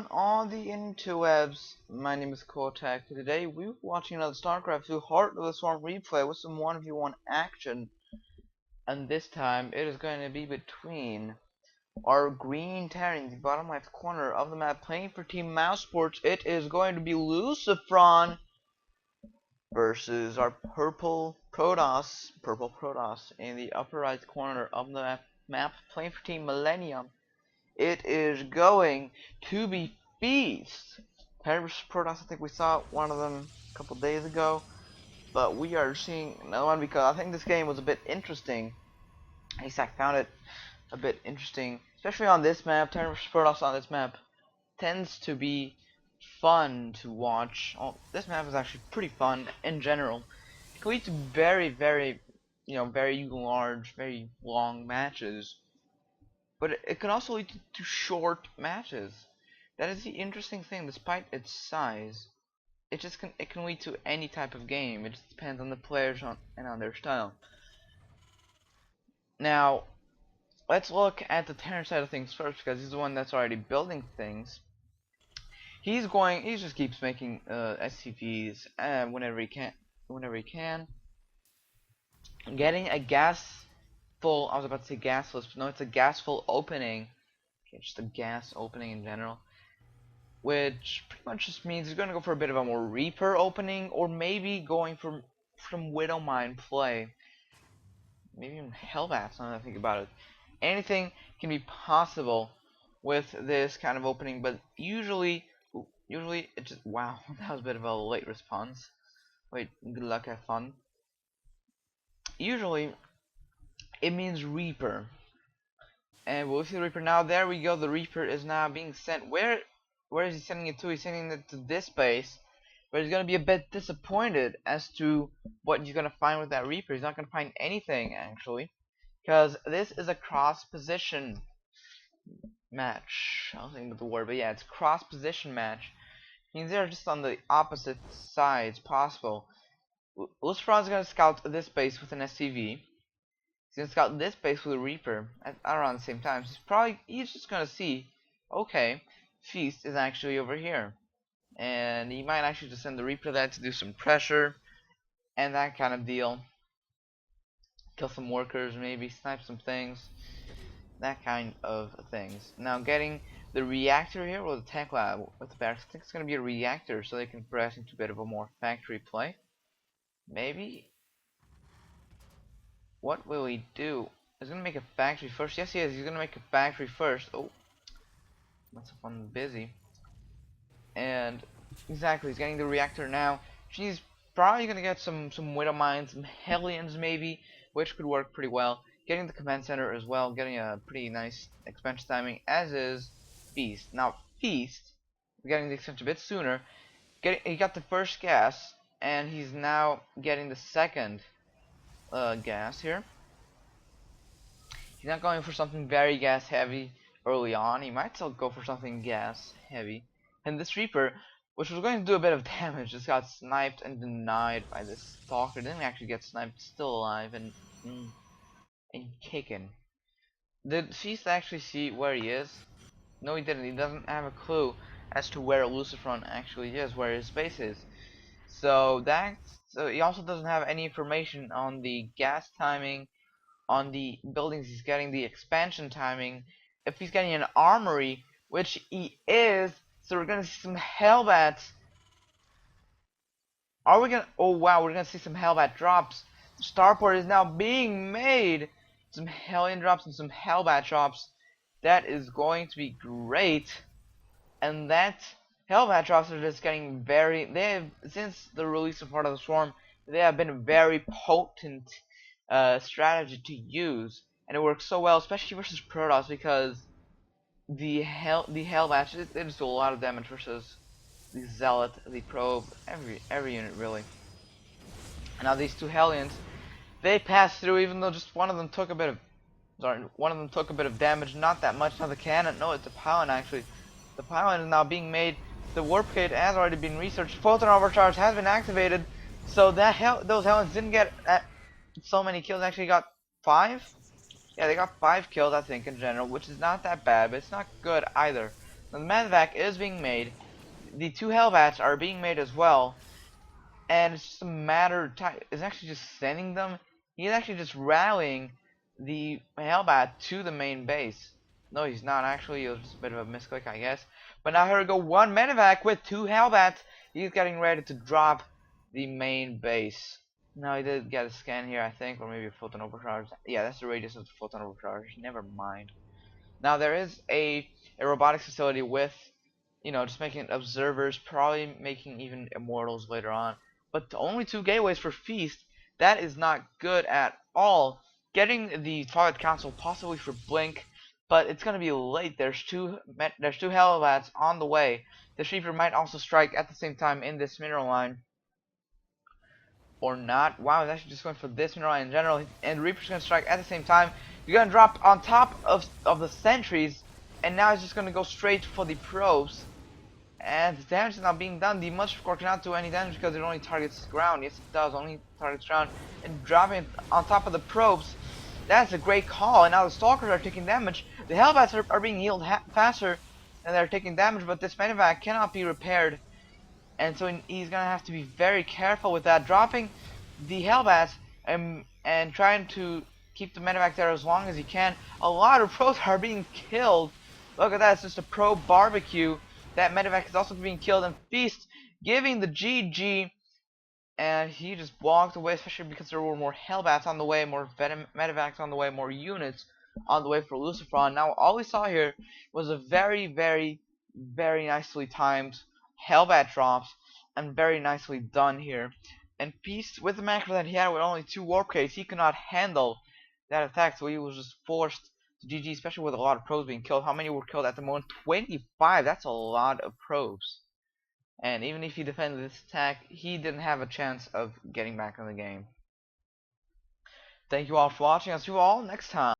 on all the interwebs? My name is Cortec. Today we're watching another Starcraft 2 Heart of the Swarm replay with some 1v1 action. And this time it is going to be between our green Terran in the bottom left corner of the map playing for Team Mouse Sports. It is going to be Lucifron versus our purple Protoss in the upper right corner of the map playing for Team Millennium. It is going to be Feast. Terran vs Protoss, I think we saw one of them a couple days ago. But we are seeing another one because I think this game was a bit interesting. At least I found it a bit interesting. Especially on this map. Terran vs Protoss on this map tends to be fun to watch. Oh, this map is actually pretty fun in general. It can lead to very large, very long matches. But it can also lead to short matches. That is the interesting thing. Despite its size, it can lead to any type of game. It just depends on the players and on their style. Now, let's look at the Terran side of things first, because he's the one that's already building things. He just keeps making SCVs whenever he can. Getting a gas full, I was about to say gasless, but no, it's a gas full opening. Okay, just a gas opening in general. Which pretty much just means he's going to go for a bit of a more Reaper opening, or maybe going for some Widow Mine play. Maybe even Hellbats, now that I think about it. Anything can be possible with this kind of opening, but usually it just, wow, that was a bit of a late response. Wait, good luck, have fun. Usually it means Reaper. And we'll see the Reaper now. There we go, the Reaper is now being sent. Where is he sending it to? He's sending it to this base. But he's going to be a bit disappointed as to what he's going to find with that Reaper. He's not going to find anything, actually. Because this is a cross-position match. I don't think that's the word, but yeah, it's a cross-position match. Means they're just on the opposite sides possible. Lucifron's going to scout this base with an SCV. He's gonna scout this base with a Reaper at around the same time. So he's just gonna see, okay, Feast is actually over here, and he might actually just send the Reaper there to do some pressure and that kind of deal. Kill some workers, maybe snipe some things, that kind of things. Now getting the reactor here with the tech lab with the barracks. I think it's gonna be a reactor, so they can progress into a bit of a more factory play. Maybe. What will he do? He's gonna make a factory first. Yes, he is. He's gonna make a factory first. Oh, that's fun. Busy. And exactly, he's getting the reactor now. She's probably gonna get some Widow Mines, some Hellions maybe, which could work pretty well. Getting the command center as well, getting a pretty nice expansion timing, as is Feast. Now Feast, getting the expansion a bit sooner. He got the first gas, and he's now getting the second gas here. He's not going for something very gas heavy early on. He might still go for something gas heavy. And this Reaper, which was going to do a bit of damage, just got sniped and denied by this Stalker. Didn't actually get sniped, still alive and kicking. Did Feast actually see where he is? No, he didn't. He doesn't have a clue as to where Lucifron actually is, where his base is. So he also doesn't have any information on the gas timing, on the buildings he's getting, the expansion timing, if he's getting an armory, which he is. So we're gonna see some Hellbats. Are we gonna? Oh wow, we're gonna see some Hellbat drops. The starport is now being made. Some Hellion drops and some Hellbat drops. That is going to be great. And that Hellbat drops are just getting since the release of Heart of the Swarm, they have been a very potent strategy to use, and it works so well, especially versus Protoss, because the Hellbats they just do a lot of damage versus the Zealot, the Probe, every unit really. And now these two Hellions, they pass through, even though just one of them took a bit of damage, not that much. Now the cannon, no, it's a pylon actually. The pylon is now being made. The warp kit has already been researched. Photon overcharge has been activated, so those Hellions didn't get so many kills. Actually, got 5. Yeah, they got 5 kills, I think, in general, which is not that bad, but it's not good either. The medevac is being made. The 2 Hellbats are being made as well. And it's just a matter of time. It's actually just sending them. He's actually just rallying the Hellbat to the main base. No, he's not actually. It was just a bit of a misclick, I guess. But now here we go. 1 medevac with 2 Hellbats. He's getting ready to drop the main base. Now he did get a scan here, I think, or maybe a photon overcharge. Yeah, that's the radius of the photon overcharge. Never mind. Now there is a robotics facility with, you know, just making observers, probably making even immortals later on. But only 2 gateways for Feast. That is not good at all. Getting the Twilight Council possibly for Blink, but it's gonna be late. There's two Hellbats on the way. The Reaper might also strike at the same time in this mineral line. Or not. Wow, it's actually just going for this mineral line in general. And Reaper's gonna strike at the same time. You're gonna drop on top of the sentries, and now it's just gonna go straight for the probes. And the damage is not being done. The Mothership Core cannot do any damage because it only targets ground. Yes, it does. Only targets ground. And dropping it on top of the probes, that's a great call. And now the Stalkers are taking damage. The Hellbats are being healed faster, and they're taking damage. But this medevac cannot be repaired, and so he's gonna have to be very careful with that. Dropping the Hellbats and trying to keep the medevac there as long as he can. A lot of pros are being killed. Look at that. It's just a pro barbecue. That medevac is also being killed, and Feast giving the GG, and he just walked away, especially because there were more Hellbats on the way, more medevacs on the way, more units on the way for Lucifron. Now all we saw here was a very, very, very nicely timed Hellbat drops, and very nicely done here. And Feast, with the macro that he had with only 2 warp crates, he could not handle that attack, so he was just forced to GG, especially with a lot of probes being killed. How many were killed at the moment? 25. That's a lot of probes. And even if he defended this attack, he didn't have a chance of getting back in the game. Thank you all for watching. I'll see you all next time.